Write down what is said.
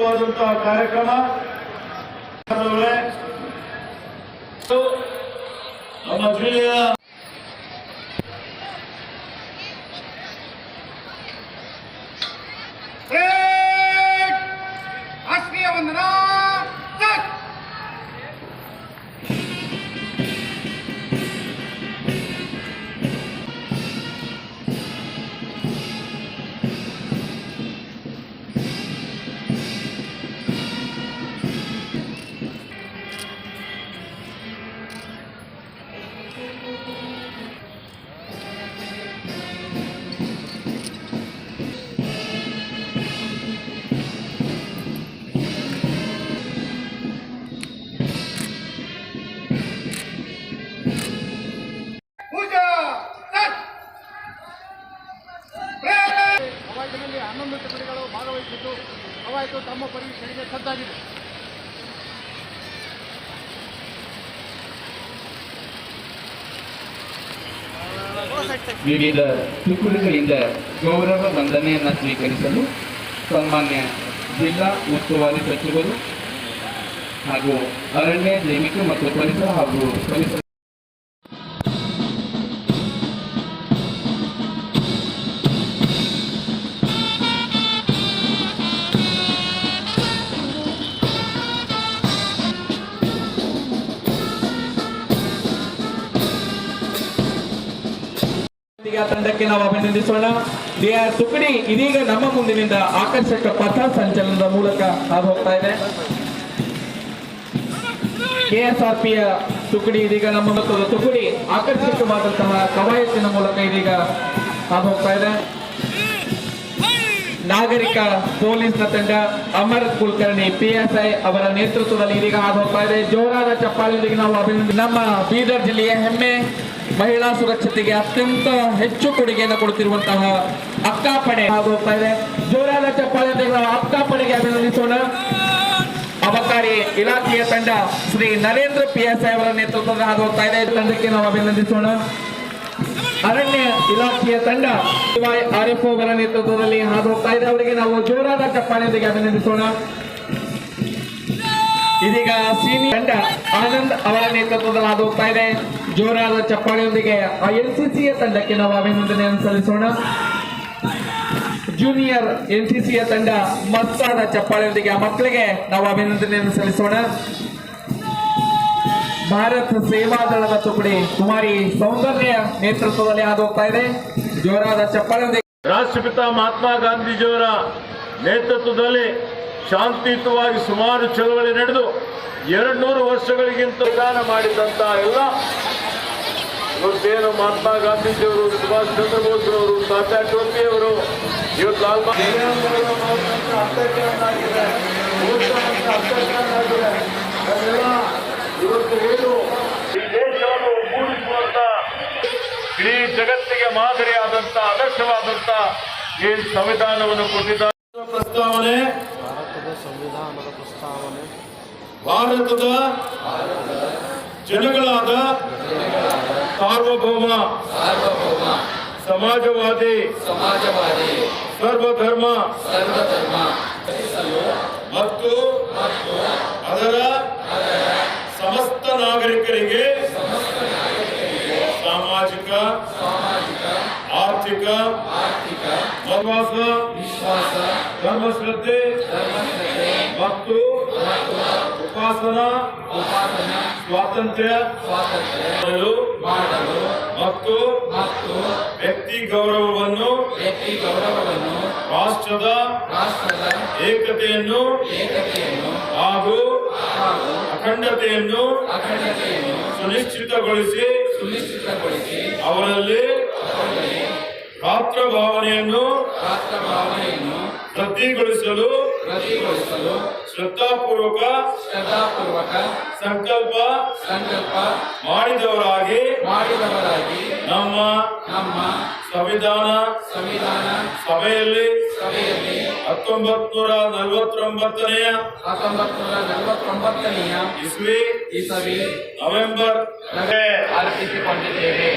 ಅದ್ಭುತವಾದಂತಹ ಕಾರ್ಯಕ್ರಮ. ನಮ್ಮ ಜಿಲ್ಲೆಯ ರಾಷ್ಟ್ರೀಯ ವಂದನಾ ಕವಾಯತಿನಲ್ಲಿ 11 ತುಕಡಿಗಳು ಭಾಗವಹಿಸಿದ್ದು ಕವಾಯತು ತಮ್ಮ ಪರಿವೀಕ್ಷಣೆಗೆ ಸಜ್ಜಾಗಿದೆ. ವಿವಿಧ ತುಕಡಿಗಳಿಂದ ಗೌರವ ವಂದನೆಯನ್ನು ಸ್ವೀಕರಿಸಲು ಸನ್ಮಾನ್ಯ ಜಿಲ್ಲಾ ಉಸ್ತುವಾರಿ ಸಚಿವರು ಹಾಗೂ ಅರಣ್ಯ ಜೈವಿಕ ಮತ್ತು ಪರಿಸರ ಹಾಗೂ ಪರಿಸರ ತಂಡಕ್ಕೆ ನಾವು ಅಭಿನಂದಿಸೋಣ. ತುಕಡಿ ಇದೀಗ ನಮ್ಮ ಮುಂದಿನಿಂದ ಆಕರ್ಷಕ ಪಥ ಸಂಚಲನದ ಮೂಲಕ ಹಾದು ಹೋಗ್ತಾ ಇದೆ. ಕೆಎಸ್ಆರ್ಪಿಯ ತುಕಡಿ ಇದೀಗ ನಮ್ಮ ತುಕಡಿ ಆಕರ್ಷಕವಾದಂತಹ ಕವಾಯತಿನ ಮೂಲಕ ಇದೀಗ ಹಾದು ಹೋಗ್ತಾ ಇದೆ. ನಾಗರಿಕ ಪೊಲೀಸ್ನ ತಂಡ ಅಮರ್ ಕುಲಕರ್ಣಿ PSI ಅವರ ನೇತೃತ್ವದಲ್ಲಿ ಇದೀಗ ಹಾದು ಹೋಗ್ತಾ ಇದೆ. ಜೋರಾದ ಚಪ್ಪಾಳೆಯೊಂದಿಗೆ ನಾವು ಅಭಿನಂದನೆ. ನಮ್ಮ ಬೀದರ್ ಜಿಲ್ಲೆಯ ಹೆಮ್ಮೆ, ಮಹಿಳಾ ಸುರಕ್ಷತೆಗೆ ಅತ್ಯಂತ ಹೆಚ್ಚು ಕೊಡುಗೆಯನ್ನು ಕೊಡುತ್ತಿರುವಂತಹ ಅಕ್ಕಾಪಡೆ ಹಾದು ಹೋಗ್ತಾ ಇದೆ. ಜೋರಾದ ಚಪ್ಪಾಳೆಯೊಂದಿಗೆ ನಾವು ಅಕ್ಕಾಪಡೆಗೆ ಅಭಿನಂದಿಸೋಣ. ಅಬಕಾರಿ ಇಲಾಖೆಯ ತಂಡ ಶ್ರೀ ನರೇಂದ್ರ PSI ಅವರ ನೇತೃತ್ವದಲ್ಲಿ ಹಾದು ಹೋಗ್ತಾ ಇದೆ. ತಂಡಕ್ಕೆ ನಾವು ಅಭಿನಂದಿಸೋಣ. ಅರಣ್ಯ ಇಲಾಖೆಯ ತಂಡ RFO ಅವರ ನೇತೃತ್ವದಲ್ಲಿ ಹಾದು ಹೋಗ್ತಾ ಇದೆ. ಅವರಿಗೆ ನಾವು ಜೋರಾದ ಚಪ್ಪಾಳೆಯೊಂದಿಗೆ ಅಭಿನಂದಿಸೋಣ. ಇದೀಗ ಸೀನಿಯರ್ ತಂಡ ಆನಂದ್ ಅವರ ನೇತೃತ್ವದಲ್ಲಿ ಹಾದು ಹೋಗ್ತಾ ಇದೆ. ಜೋರಾದ ಚಪ್ಪಾಳೆಯೊಂದಿಗೆ NCCಯ ತಂಡಕ್ಕೆ ನಾವು ಅಭಿನಂದನೆಯನ್ನು ಸಲ್ಲಿಸೋಣ. ಜೂನಿಯರ್ NCCಯ ತಂಡ ಮತ್ತಾದ ಚಪ್ಪಾಳೆಯೊಂದಿಗೆ ಆ ಮಕ್ಕಳಿಗೆ ನಾವು ಅಭಿನಂದನೆಯನ್ನು ಸಲ್ಲಿಸೋಣ. ಭಾರತ ಸೇವಾದಳದ ತುಕಡಿ ಕುಮಾರಿ ಸೌಂದರ್ಯ ನೇತೃತ್ವದಲ್ಲಿ ಹಾದು ಹೋಗ್ತಾ ಇದೆ. ಜೋರಾದ ಚಪ್ಪಾಳೆಯೊಂದಿಗೆ ರಾಷ್ಟ್ರಪಿತ ಮಹಾತ್ಮ ಗಾಂಧೀಜಿಯವರ ನೇತೃತ್ವದಲ್ಲಿ ಶಾಂತಿಯುತವಾಗಿ ಸುಮಾರು ಚಳವಳಿ ನಡೆದು 200 ವರ್ಷಗಳಿಗಿಂತ ವಿಧಾನ ಮಾಡಿದಂತ ಎಲ್ಲ ಇವತ್ತೇನು ಮಹಾತ್ಮ ಗಾಂಧೀಜಿಯವರು, ಸುಭಾಷ್ ಚಂದ್ರ ಬೋಸ್ರವರು, ತಾತ್ಯಾ ಟೋಪಿಯವರು, ಇವತ್ತು ಲಾಲ್ ಇವತ್ತು ಏನು ಈ ದೇಶವನ್ನು ಒಗ್ಗೂಡಿಸುವಂತ ಇಡೀ ಜಗತ್ತಿಗೆ ಮಾದರಿಯಾದಂತ ಆದರ್ಶವಾದಂತ ಈ ಸಂವಿಧಾನವನ್ನು ಕೊಟ್ಟಿದ್ದಾರೆ. ಪ್ರಸ್ತಾವನೆ ಸಂವಿಧಾನದ ಪ್ರಸ್ತಾವನೆ ಭಾರತದ ಜನಗಳಾದ ಸಾರ್ವಭೌಮ ಸಮಾಜವಾದಿ ಸರ್ವಧರ್ಮ ಮತ್ತು ಅದರ ಸಮಸ್ತ ನಾಗರಿಕರಿಗೆ ಸಾಮಾಜಿಕ ಆರ್ಥಿಕ ವಿಶ್ವಾಸ ಧರ್ಮಶ್ರದ್ಧೆ ಮತ್ತು ಉಪಾಸನಾ ಸ್ವಾತಂತ್ರ್ಯ ಮತ್ತು ವ್ಯಕ್ತಿ ಗೌರವವನ್ನು ರಾಷ್ಟ್ರದ ಏಕತೆಯನ್ನು ಹಾಗೂ ಅಖಂಡತೆಯನ್ನು ಸುನಿಶ್ಚಿತಗೊಳಿಸಿ ಅವರಲ್ಲಿ ರಾಷ್ಟ್ರ ಭಾವನೆಯನ್ನು ವೃದ್ಧಿಗೊಳಿಸಲು ಶ್ರದ್ಧಾಪೂರ್ವಕ ಸಂಕಲ್ಪ ಮಾಡಿದವರಾಗಿ ನಮ್ಮ ಸಂವಿಧಾನ ಸಭೆಯಲ್ಲಿ 1949ನೇ ಇಸ್ವಿ ನವೆಂಬರ್ ಅರ್ಪಿಸಿಕೊಂಡಿದ್ದೇವೆ.